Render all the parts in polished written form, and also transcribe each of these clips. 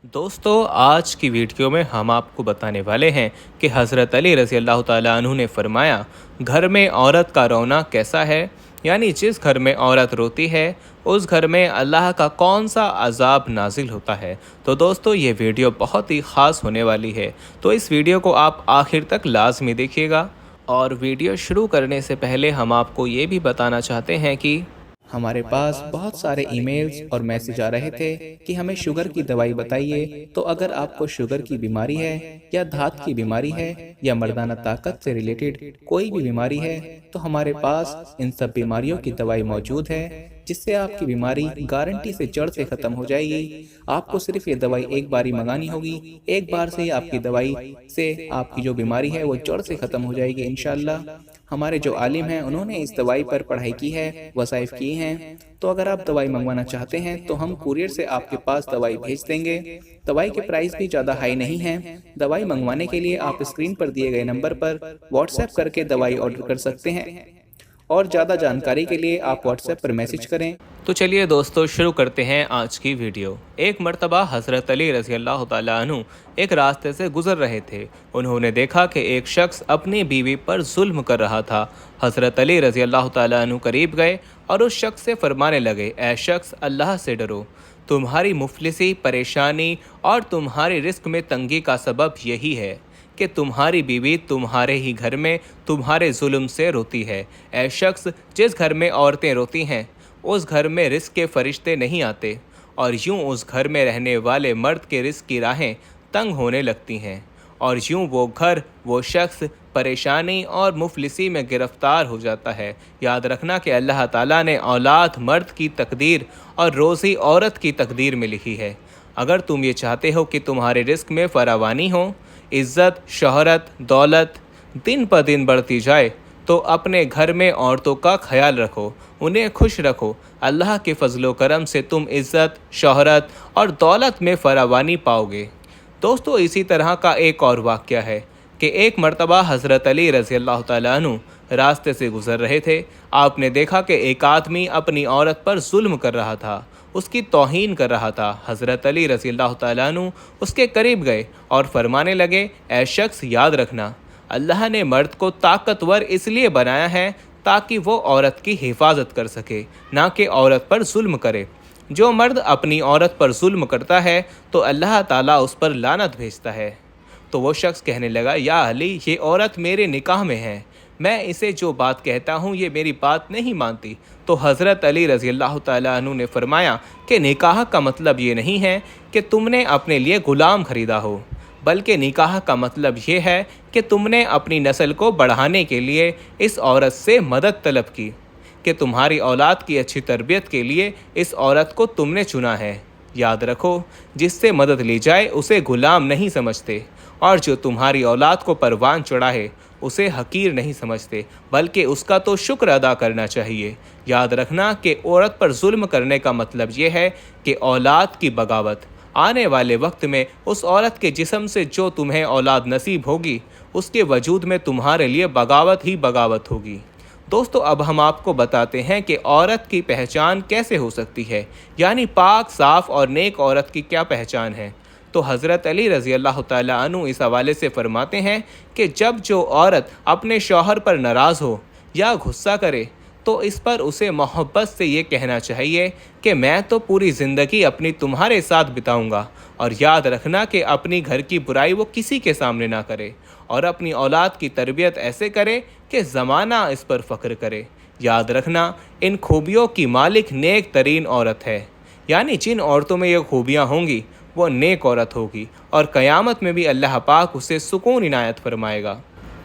दोस्तों, आज की वीडियो में हम आपको बताने वाले हैं कि हज़रत अली रज़ी अल्लाह ताला अन्हु ने फरमाया, घर में औरत का रोना कैसा है। यानी जिस घर में औरत रोती है उस घर में अल्लाह का कौन सा अजाब नाजिल होता है। तो दोस्तों, ये वीडियो बहुत ही ख़ास होने वाली है, तो इस वीडियो को आप आखिर तक लाजमी देखिएगा। और वीडियो शुरू करने से पहले हम आपको ये भी बताना चाहते हैं कि हमारे पास बहुत सारे ईमेल्स और मैसेज आ रहे थे कि हमें शुगर की दवाई बताइए। तो अगर आपको शुगर की बीमारी है या धात की बीमारी है या मर्दाना ताकत से रिलेटेड कोई भी बीमारी है, तो हमारे पास इन सब बीमारियों की दवाई मौजूद है, जिससे आपकी बीमारी गारंटी से जड़ से ख़त्म हो जाएगी। आपको सिर्फ ये दवाई एक बार ही मंगानी होगी। एक बार से ही आपकी दवाई से आपकी जो बीमारी है वो जड़ से ख़त्म हो जाएगी इंशाल्लाह। हमारे जो आलिम हैं उन्होंने इस दवाई पर पढ़ाई की है, वसाइफ किए हैं। तो अगर आप दवाई मंगवाना चाहते हैं तो हम कुरियर से आपके पास दवाई भेज देंगे। दवाई के प्राइस भी ज़्यादा हाई नहीं हैं। दवाई मंगवाने के लिए आप स्क्रीन पर दिए गए नंबर पर व्हाट्सएप करके दवाई ऑर्डर कर सकते हैं, और ज़्यादा जानकारी के लिए आप व्हाट्सएप पर मैसेज करें। तो चलिए दोस्तों, शुरू करते हैं आज की वीडियो। एक मर्तबा हज़रत अली रज़ी अल्लाह ताला अन्हु एक रास्ते से गुजर रहे थे। उन्होंने देखा कि एक शख्स अपनी बीवी पर जुल्म कर रहा था। हज़रत अली रज़ी अल्लाह ताला अन्हु करीब गए और उस शख्स से फरमाने लगे, ऐ शख्स, अल्लाह से डरो। तुम्हारी मुफलिसी, परेशानी और तुम्हारे रिस्क में तंगी का सबब यही है कि तुम्हारी बीवी तुम्हारे ही घर में तुम्हारे जुल्म से रोती है। ऐ शख्स, जिस घर में औरतें रोती हैं उस घर में रिस्क के फरिश्ते नहीं आते, और यूं उस घर में रहने वाले मर्द के रिस्क की राहें तंग होने लगती हैं, और यूं वो घर, वो शख्स परेशानी और मुफलिसी में गिरफ्तार हो जाता है। याद रखना कि अल्लाह ताला ने औलाद मर्द की तकदीर और रोज़ी औरत की तकदीर में लिखी है। अगर तुम ये चाहते हो कि तुम्हारे रिस्क में फरावानी हो, इज़्ज़त, शोहरत, दौलत दिन ब दिन बढ़ती जाए, तो अपने घर में औरतों का ख्याल रखो, उन्हें खुश रखो। अल्लाह के फजलो करम से तुम इज़्ज़त, शोहरत और दौलत में फरावानी पाओगे। दोस्तों, इसी तरह का एक और वाक़या है कि एक मर्तबा हज़रत अली रज़ी अल्लाह ताला अन्हु रास्ते से गुज़र रहे थे। आपने देखा कि एक आदमी अपनी औरत पर जुल्म कर रहा था, उसकी तौहीन कर रहा था। हज़रत अली रज़ी अल्लाह ताला अन्हु उसके करीब गए और फरमाने लगे, ऐ शख्स, याद रखना, अल्लाह ने मर्द को ताकतवर इसलिए बनाया है ताकि वो औरत की हिफाजत कर सके, ना कि औरत पर जुल्म करे। जो मर्द अपनी औरत पर जुल्म करता है तो अल्लाह ताला उस पर लानत भेजता है। तो वो शख्स कहने लगा, या अली, ये औरत मेरे निकाह में है, मैं इसे जो बात कहता हूँ ये मेरी बात नहीं मानती। तो हज़रत अली रज़ी अल्लाह ताला अन्हु ने फरमाया कि निकाह का मतलब ये नहीं है कि तुमने अपने लिए ग़ुलाम ख़रीदा हो, बल्कि निकाह का मतलब ये है कि तुमने अपनी नस्ल को बढ़ाने के लिए इस औरत से मदद तलब की, कि तुम्हारी औलाद की अच्छी तरबियत के लिए इस औरत को तुमने चुना है। याद रखो, जिससे मदद ली जाए उसे ग़ुलाम नहीं समझते, और जो तुम्हारी औलाद को परवान चढ़ाए उसे हकीर नहीं समझते, बल्कि उसका तो शुक्र अदा करना चाहिए। याद रखना कि औरत पर जुल्म करने का मतलब ये है कि औलाद की बगावत। आने वाले वक्त में उस औरत के जिस्म से जो तुम्हें औलाद नसीब होगी, उसके वजूद में तुम्हारे लिए बगावत ही बगावत होगी। दोस्तों, अब हम आपको बताते हैं कि औरत की पहचान कैसे हो सकती है, यानी पाक, साफ़ और नेक औरत की क्या पहचान है। तो हज़रत अली रज़ी अल्लाह ताला अन्हु इस हवाले से फरमाते हैं कि जब जो औरत अपने शौहर पर नाराज़ हो या गुस्सा करे, तो इस पर उसे मोहब्बत से ये कहना चाहिए कि मैं तो पूरी ज़िंदगी अपनी तुम्हारे साथ बिताऊंगा, और याद रखना कि अपनी घर की बुराई वो किसी के सामने ना करे, और अपनी औलाद की तरबियत ऐसे करे कि ज़माना इस पर फ़ख्र करे। याद रखना, इन खूबियों की मालिक नेक तरीन औरत है, यानी जिन औरतों में ये खूबियाँ होंगी वो नेक औरत होगी, और क़यामत में भी अल्लाह पाक उसे सुकून इनायत फरमाएगा।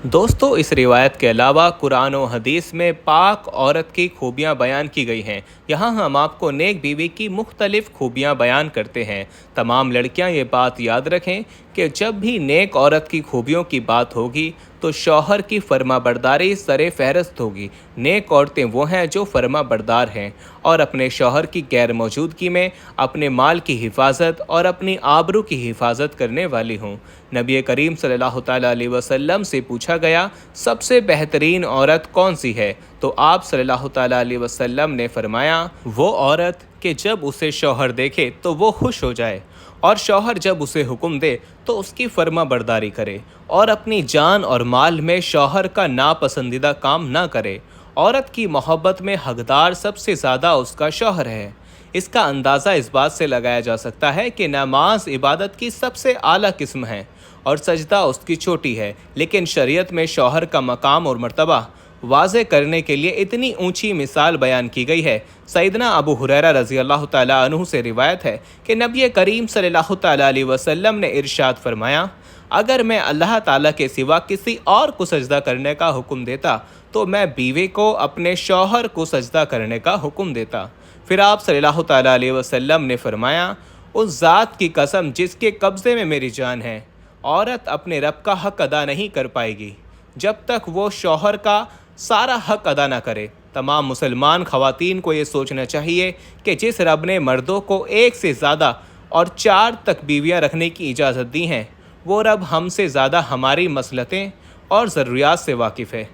दोस्तों, इस रिवायत के अलावा कुरान और हदीस में पाक औरत की खूबियाँ बयान की गई हैं। यहाँ हम आपको नेक बीवी की मुख्तलिफ़ खूबियाँ बयान करते हैं। तमाम लड़कियाँ ये बात याद रखें कि जब भी नेक औरत की खूबियों की बात होगी तो शौहर की फर्मा बरदारी सरे फहरस्त होगी। नेक औरतें वो हैं जो फर्मा बरदार हैं और अपने शौहर की गैर मौजूदगी में अपने माल की हिफाजत और अपनी आबरू की हिफाजत करने वाली हों। नबी करीम सल्लल्लाहु ताला अलैहि वसल्लम से पूछा गया, सबसे बेहतरीन औरत कौन सी है? तो आप सल्लल्लाहु ताला अलैहि वसल्लम ने फरमाया, वो औरत कि जब उसे शौहर देखे तो वो खुश हो जाए اور شوہر جب اسے حکم دے تو اس کی فرما برداری کرے اور اپنی جان اور مال میں شوہر کا ناپسندیدہ کام نہ کرے۔ عورت کی محبت میں حقدار سب سے زیادہ اس کا شوہر ہے۔ اس کا اندازہ اس بات سے لگایا جا سکتا ہے کہ نماز عبادت کی سب سے اعلیٰ قسم ہے اور سجدہ اس کی چوٹی ہے، لیکن شریعت میں شوہر کا مقام اور مرتبہ واضح کرنے کے لیے اتنی اونچی مثال بیان کی گئی ہے۔ سیدنا ابو ہریرہ رضی اللہ تعالیٰ عنہ سے روایت ہے کہ نبی کریم صلی اللہ تعالیٰ علیہ وسلم نے ارشاد فرمایا، اگر میں اللہ تعالیٰ کے سوا کسی اور کو سجدہ کرنے کا حکم دیتا تو میں بیوی کو اپنے شوہر کو سجدہ کرنے کا حکم دیتا۔ پھر آپ صلی اللہ تعالیٰ علیہ وسلم نے فرمایا، اس ذات کی قسم جس کے قبضے میں میری جان ہے، عورت اپنے رب کا حق ادا نہیں کر پائے گی جب تک وہ شوہر کا سارا حق ادا نہ کرے۔ تمام مسلمان خواتین کو یہ سوچنا چاہیے کہ جس رب نے مردوں کو ایک سے زیادہ اور 4 تک بیویاں رکھنے کی اجازت دی ہیں، وہ رب ہم سے زیادہ ہماری مصلحتیں اور ضروریات سے واقف ہے۔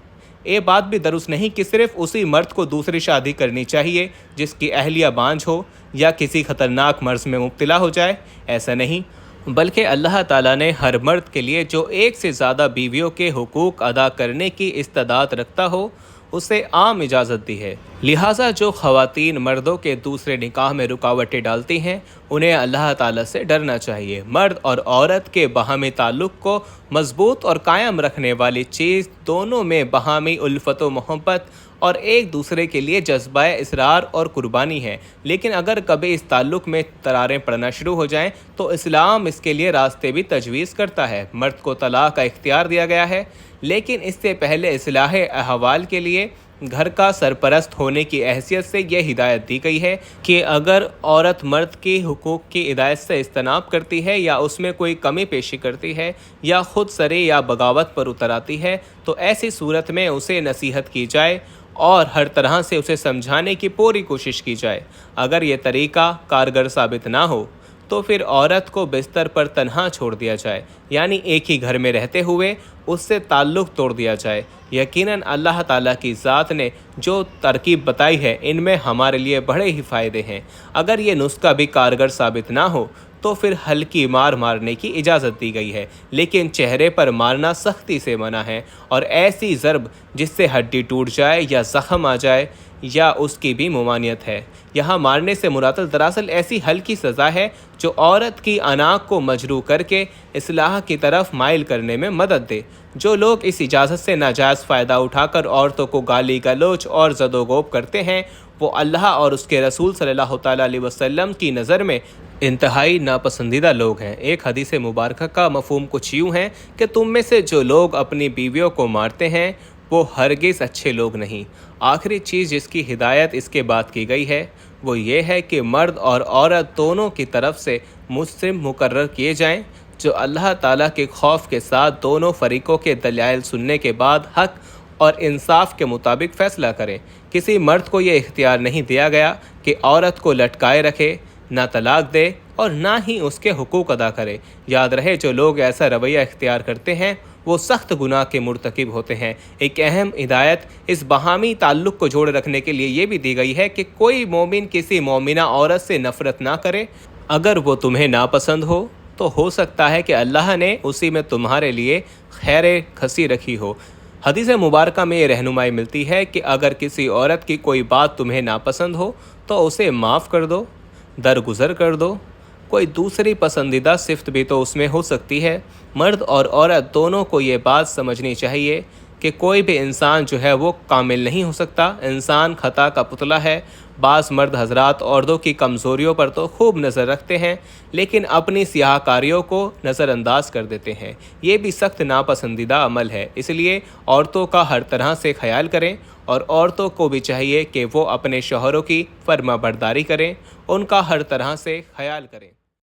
یہ بات بھی درست نہیں کہ صرف اسی مرد کو دوسری شادی کرنی چاہیے جس کی اہلیہ بانجھ ہو یا کسی خطرناک مرض میں مبتلا ہو جائے۔ ایسا نہیں، بلکہ اللہ تعالیٰ نے ہر مرد کے لیے جو ایک سے زیادہ بیویوں کے حقوق ادا کرنے کی استعداد رکھتا ہو اسے عام اجازت دی ہے۔ لہٰذا جو خواتین مردوں کے دوسرے نکاح میں رکاوٹیں ڈالتی ہیں انہیں اللہ تعالیٰ سے ڈرنا چاہیے۔ مرد اور عورت کے باہمی تعلق کو مضبوط اور قائم رکھنے والی چیز دونوں میں باہمی الفت و محبت اور ایک دوسرے کے لیے جذبہ اصرار اور قربانی ہے، لیکن اگر کبھی اس تعلق میں دراریں پڑنا شروع ہو جائیں تو اسلام اس کے لیے راستے بھی تجویز کرتا ہے۔ مرد کو طلاق کا اختیار دیا گیا ہے، لیکن اس سے پہلے اصلاح احوال کے لیے گھر کا سرپرست ہونے کی حیثیت سے یہ ہدایت دی گئی ہے کہ اگر عورت مرد کی حقوق کی ہدایت سے اجتناب کرتی ہے یا اس میں کوئی کمی پیشی کرتی ہے یا خود سری یا بغاوت پر اتر آتی ہے تو ایسی صورت میں اسے نصیحت کی جائے اور ہر طرح سے اسے سمجھانے کی پوری کوشش کی جائے۔ اگر یہ طریقہ کارگر ثابت نہ ہو تو پھر عورت کو بستر پر تنہا چھوڑ دیا جائے، یعنی ایک ہی گھر میں رہتے ہوئے اس سے تعلق توڑ دیا جائے۔ یقیناً اللہ تعالیٰ کی ذات نے جو ترکیب بتائی ہے ان میں ہمارے لیے بڑے ہی فائدے ہیں۔ اگر یہ نسخہ بھی کارگر ثابت نہ ہو تو پھر ہلکی مار مارنے کی اجازت دی گئی ہے، لیکن چہرے پر مارنا سختی سے منع ہے، اور ایسی ضرب جس سے ہڈی ٹوٹ جائے یا زخم آ جائے یا اس کی بھی ممانعت ہے۔ یہاں مارنے سے مراد دراصل ایسی ہلکی سزا ہے جو عورت کی انا کو مجروح کر کے اصلاح کی طرف مائل کرنے میں مدد دے۔ جو لوگ اس اجازت سے ناجائز فائدہ اٹھا کر عورتوں کو گالی گلوچ اور زد و کوب کرتے ہیں وہ اللہ اور اس کے رسول صلی اللہ تعالیٰ علیہ وسلم کی نظر میں انتہائی ناپسندیدہ لوگ ہیں۔ ایک حدیث مبارکہ کا مفہوم کچھ یوں ہے کہ تم میں سے جو لوگ اپنی بیویوں کو مارتے ہیں وہ ہرگز اچھے لوگ نہیں۔ آخری چیز جس کی ہدایت اس کے بعد کی گئی ہے وہ یہ ہے کہ مرد اور عورت دونوں کی طرف سے مسلم مقرر کیے جائیں جو اللہ تعالیٰ کے خوف کے ساتھ دونوں فریقوں کے دلائل سننے کے بعد حق اور انصاف کے مطابق فیصلہ کریں۔ کسی مرد کو یہ اختیار نہیں دیا گیا کہ عورت کو لٹکائے رکھے، نہ طلاق دے اور نہ ہی اس کے حقوق ادا کرے۔ یاد رہے جو لوگ ایسا رویہ اختیار کرتے ہیں وہ سخت گناہ کے مرتکب ہوتے ہیں۔ ایک اہم ہدایت اس باہمی تعلق کو جوڑے رکھنے کے لیے یہ بھی دی گئی ہے کہ کوئی مومن کسی مومنہ عورت سے نفرت نہ کرے۔ اگر وہ تمہیں ناپسند ہو سکتا ہے کہ اللہ نے اسی میں تمہارے لیے خیر کھسی رکھی ہو۔ حدیث مبارکہ میں یہ رہنمائی ملتی ہے کہ اگر کسی عورت کی کوئی بات تمہیں ناپسند ہو تو اسے معاف کر دو، درگزر کر دو۔ کوئی دوسری پسندیدہ صفت بھی تو اس میں ہو سکتی ہے۔ مرد اور عورت دونوں کو یہ بات سمجھنی چاہیے کہ کوئی بھی انسان جو ہے وہ کامل نہیں ہو سکتا، انسان خطا کا پتلا ہے۔ بعض مرد حضرات عورتوں کی کمزوریوں پر تو خوب نظر رکھتے ہیں لیکن اپنی سیاہ کاریوں کو نظر انداز کر دیتے ہیں۔ یہ بھی سخت ناپسندیدہ عمل ہے، اس لیے عورتوں کا ہر طرح سے خیال کریں اور عورتوں کو بھی چاہیے کہ وہ اپنے شوہروں کی فرما برداری کریں، ان کا ہر طرح سے خیال کریں۔